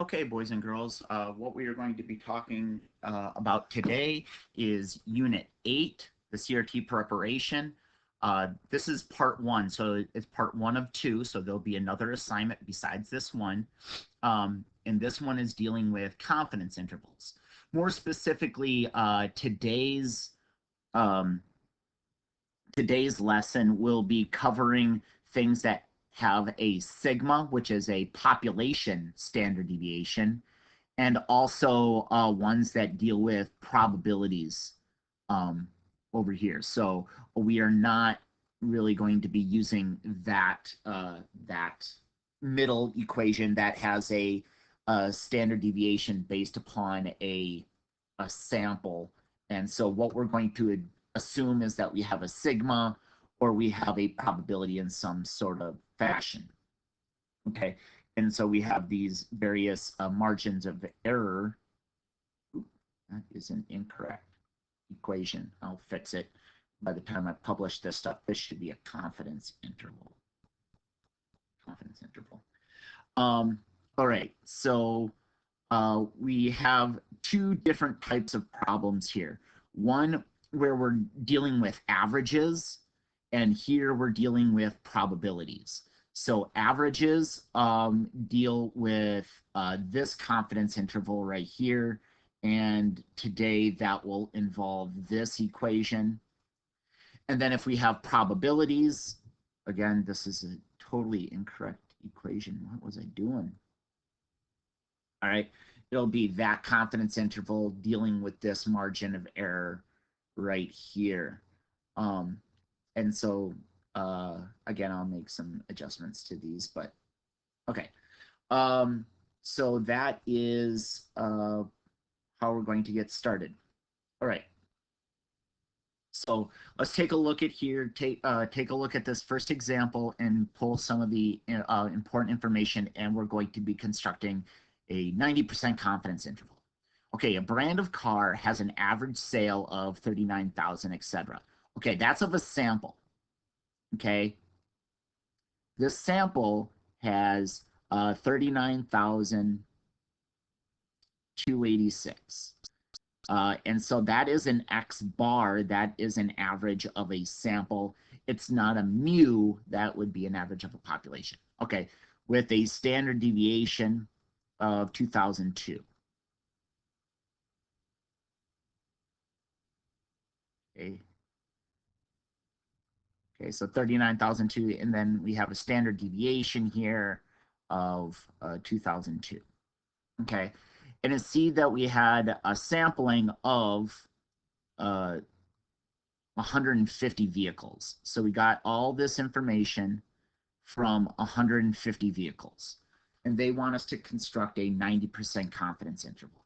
Okay, boys and girls, what we are going to be talking about today is Unit 8, the CRT preparation. This is part 1, so it's part 1 of 2, so there'll be another assignment besides this one. And this one is dealing with confidence intervals. More specifically, um, today's lesson will be covering things that have a sigma, which is a population standard deviation, and also ones that deal with probabilities over here. So we are not really going to be using that middle equation that has a standard deviation based upon a sample. And so what we're going to assume is that we have a sigma or we have a probability in some sort of fashion. Okay, and so we have these various margins of error. Ooh, that is an incorrect equation. I'll fix it. By the time I publish this stuff, this should be a confidence interval. Confidence interval. All right, so we have two different types of problems here. One where we're dealing with averages, and here we're dealing with probabilities. So averages deal with this confidence interval right here, and today that will involve this equation. And then if we have probabilities, again, this is a totally incorrect equation. What was I doing? All right, it'll be that confidence interval dealing with this margin of error right here. And so, again, I'll make some adjustments to these, but okay. So that is how we're going to get started. All right. So let's take a look at here, take a look at this first example and pull some of the important information, and we're going to be constructing a 90% confidence interval. Okay, a brand of car has an average sale of 39,000, etc. Okay, that's of a sample. Okay, this sample has 39,286. And so that is an X bar, that is an average of a sample. It's not a mu, that would be an average of a population. Okay, with a standard deviation of 2002. Okay. Okay, so 39,002, and then we have a standard deviation here of 2002. Okay, and to see that we had a sampling of 150 vehicles. So we got all this information from 150 vehicles, and they want us to construct a 90% confidence interval.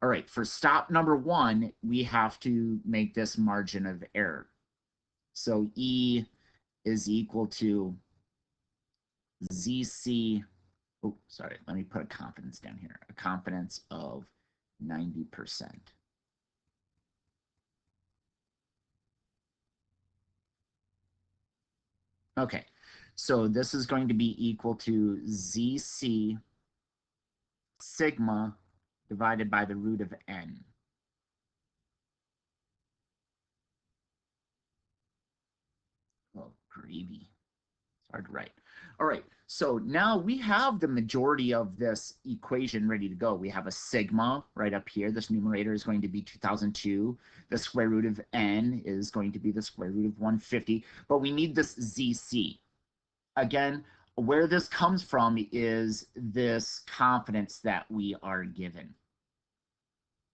All right, for stop number 1, we have to make this margin of error. So E is equal to ZC, oh, sorry, let me put a confidence down here, a confidence of 90%. Okay, so this is going to be equal to ZC sigma divided by the root of n. Oh, gravy. It's hard to write. All right, so now we have the majority of this equation ready to go. We have a sigma right up here. This numerator is going to be 2002. The square root of n is going to be the square root of 150, but we need this ZC. Again, where this comes from is this confidence that we are given.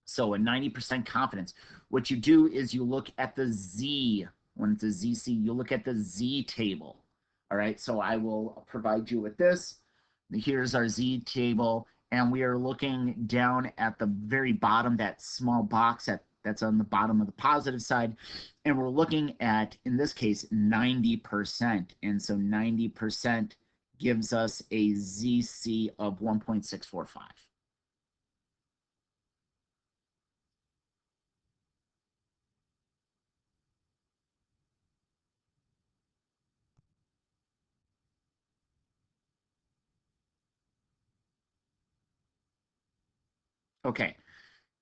So a 90% confidence. What you do is you look at the Z. When it's a ZC, you look at the Z table. All right, so I will provide you with this. Here's our Z table, and we are looking down at the very bottom, that small box that's on the bottom of the positive side, and we're looking at, in this case, 90%. And so 90% gives us a ZC of 1.645. Okay,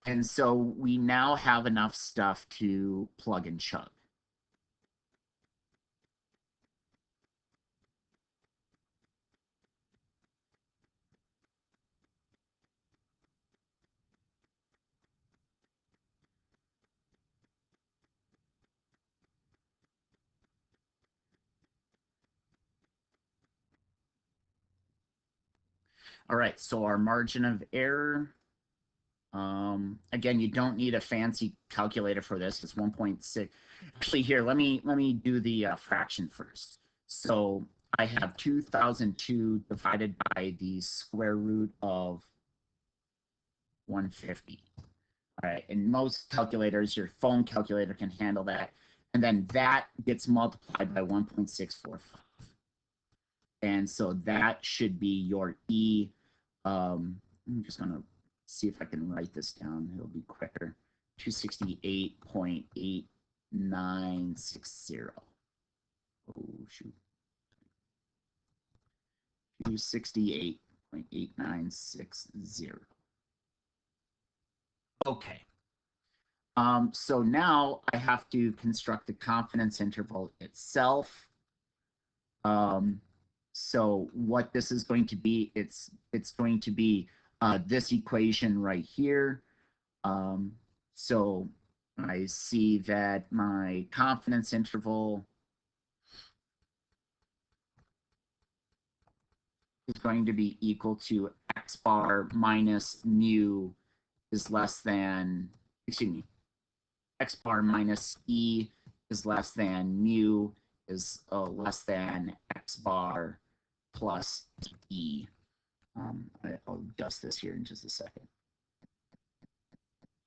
and so we now have enough stuff to plug and chug. All right, so our margin of error, again, you don't need a fancy calculator for this. It's 1.6. Actually, here, let me do the fraction first. So I have 2002 divided by the square root of 150. All right, and most calculators, your phone calculator can handle that. And then that gets multiplied by 1.645. And so that should be your E. I'm just going to see if I can write this down. It'll be quicker. 268.8960. Oh, shoot. 268.8960. Okay. So now I have to construct the confidence interval itself. So what this is going to be, it's going to be this equation right here. So I see that my confidence interval is going to be equal to x bar minus mu is less than, excuse me, x bar minus e is less than mu is less than x bar plus e. I'll adjust this here in just a second.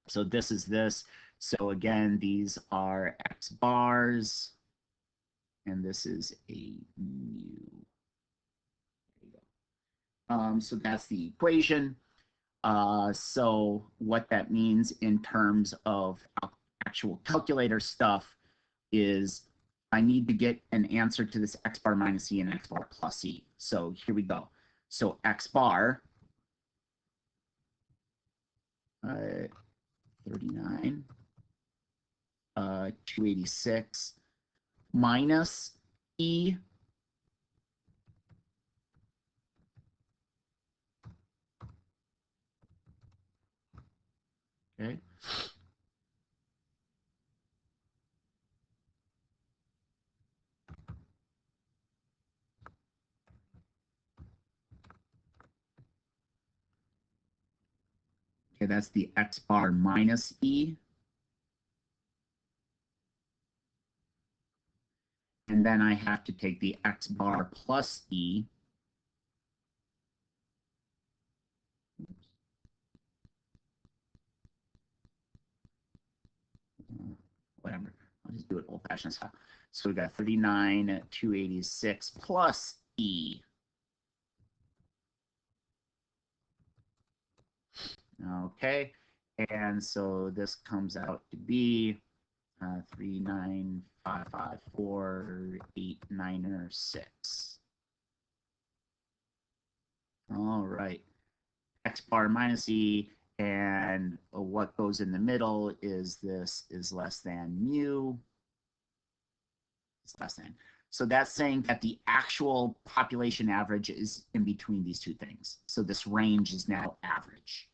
So this is this. So again, these are x bars, and this is a mu. There you go. So that's the equation. So what that means in terms of actual calculator stuff is I need to get an answer to this x bar minus e and x bar plus e. So here we go. So x bar, 39, 286 minus e, okay, okay, that's the x bar minus e. And then I have to take the x bar plus e. Whatever, I'll just do it old fashioned style. So we got 39, 286 plus e. Okay, and so this comes out to be 3955489 All right, x bar minus e, and what goes in the middle is this is less than mu. It's less than. So that's saying that the actual population average is in between these two things. So this range is now average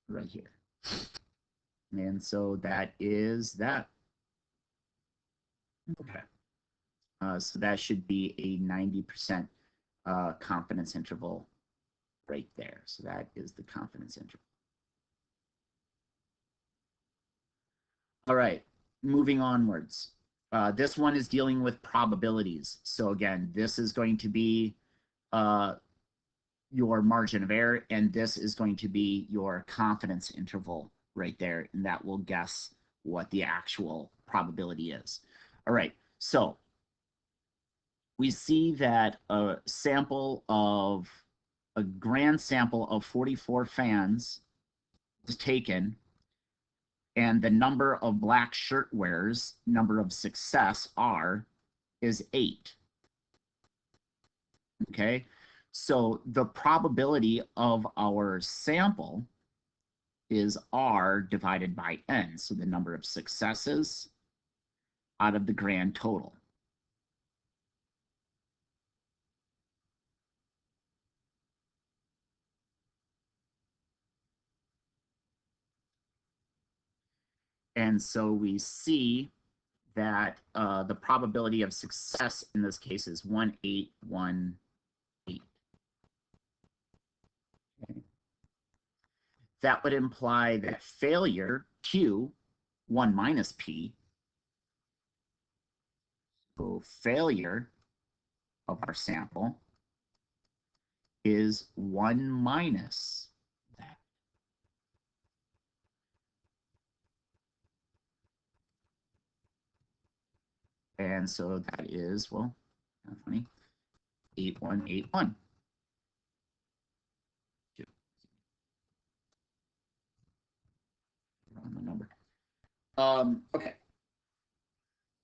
right here. And so that is that. Okay. So that should be a 90% confidence interval right there. So that is the confidence interval. All right, moving onwards. This one is dealing with probabilities. So again, this is going to be your margin of error, and this is going to be your confidence interval right there, and that will guess what the actual probability is. All right, so we see that a grand sample of 44 fans was taken, and the number of black shirt wearers, number of success, R, is 8. Okay, so the probability of our sample is R divided by N, so the number of successes out of the grand total. And so we see that the probability of success in this case is 1.818. Okay. That would imply that failure, Q, 1 minus P, so failure of our sample is 1 minus that. And so that is, well, kind of funny, 8181. Wrong number. Okay.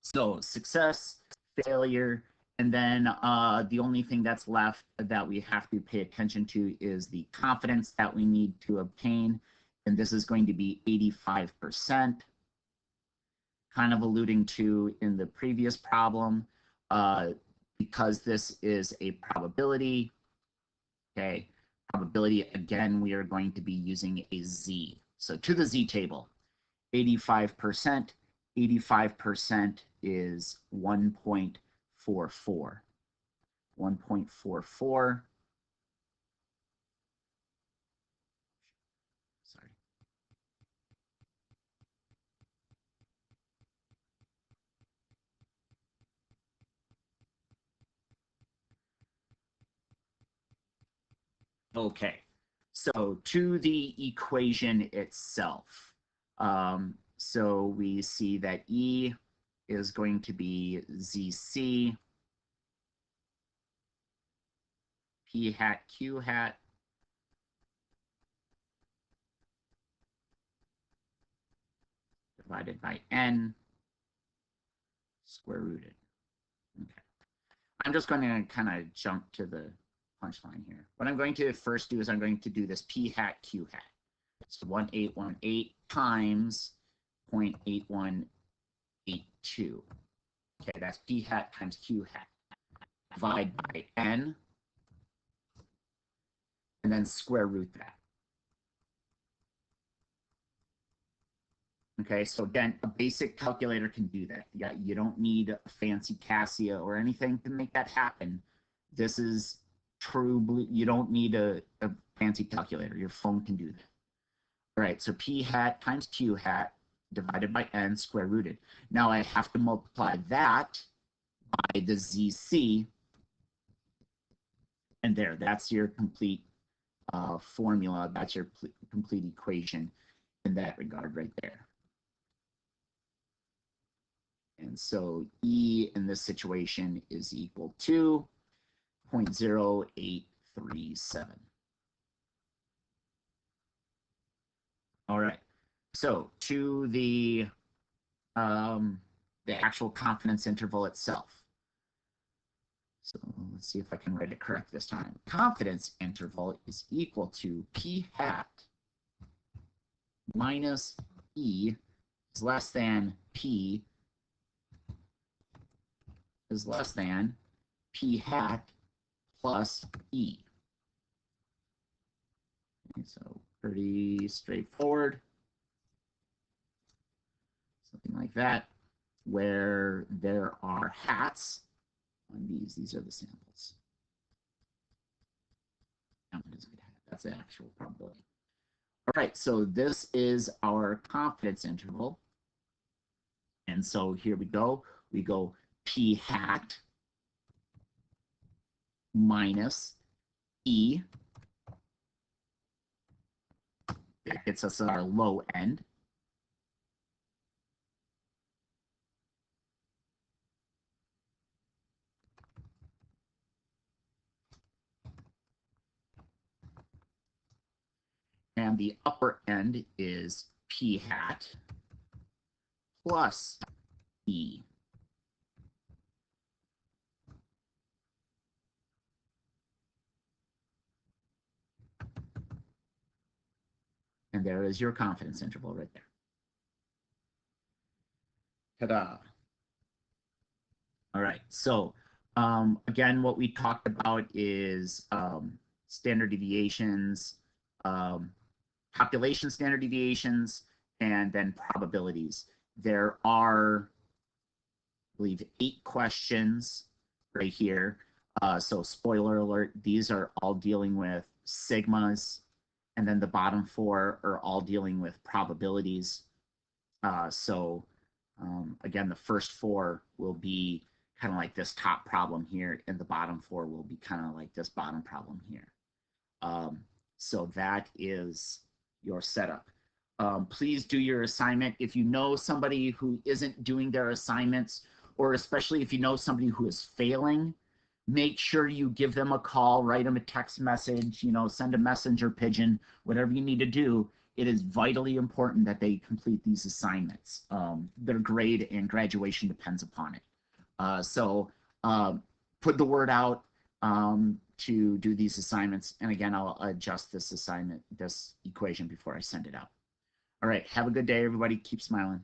So success, failure, and then the only thing that's left that we have to pay attention to is the confidence that we need to obtain. And this is going to be 85%, kind of alluding to in the previous problem, because this is a probability. Okay, probability, again, we are going to be using a Z. So to the Z table, 85%, 85% is 1.44. 1.44. Sorry. Okay, so to the equation itself, so we see that E is going to be ZC P hat Q hat divided by N square rooted. Okay. I'm just going to kind of jump to the punchline here. What I'm going to first do is I'm going to do this P hat Q hat. So 1818 times 0.8182. Okay, that's P hat times Q hat. Divide by N, and then square root that. Okay, so again, a basic calculator can do that. Yeah, you don't need a fancy Cassia or anything to make that happen. This is true. You don't need a fancy calculator. Your phone can do that. All right, so P hat times Q hat divided by N square rooted. Now I have to multiply that by the ZC, and there, that's your complete formula. That's your complete equation in that regard right there. And so E in this situation is equal to 0.0837. All right. So to the actual confidence interval itself. So let's see if I can write it correct this time. Confidence interval is equal to P hat minus E is less than P is less than P hat plus E. Okay, so pretty straightforward. Something like that, where there are hats on these. These are the samples. That's the actual probability. All right, so this is our confidence interval. And so here we go. We go P hat minus E. That gets us our low end. And the upper end is P hat plus E. And there is your confidence interval right there. Ta-da. All right, so again, what we talked about is standard deviations, population standard deviations, and then probabilities. There are, I believe, 8 questions right here. So spoiler alert, these are all dealing with sigmas, and then the bottom 4 are all dealing with probabilities. So again, the first 4 will be kind of like this top problem here, and the bottom 4 will be kind of like this bottom problem here. So that is your setup. Please do your assignment. If you know somebody who isn't doing their assignments, or especially if you know somebody who is failing, make sure you give them a call, write them a text message, send a messenger pigeon, whatever you need to do. It is vitally important that they complete these assignments. Their grade and graduation depends upon it. So put the word out to do these assignments. And again, I'll adjust this equation before I send it out. All right, have a good day, everybody. Keep smiling.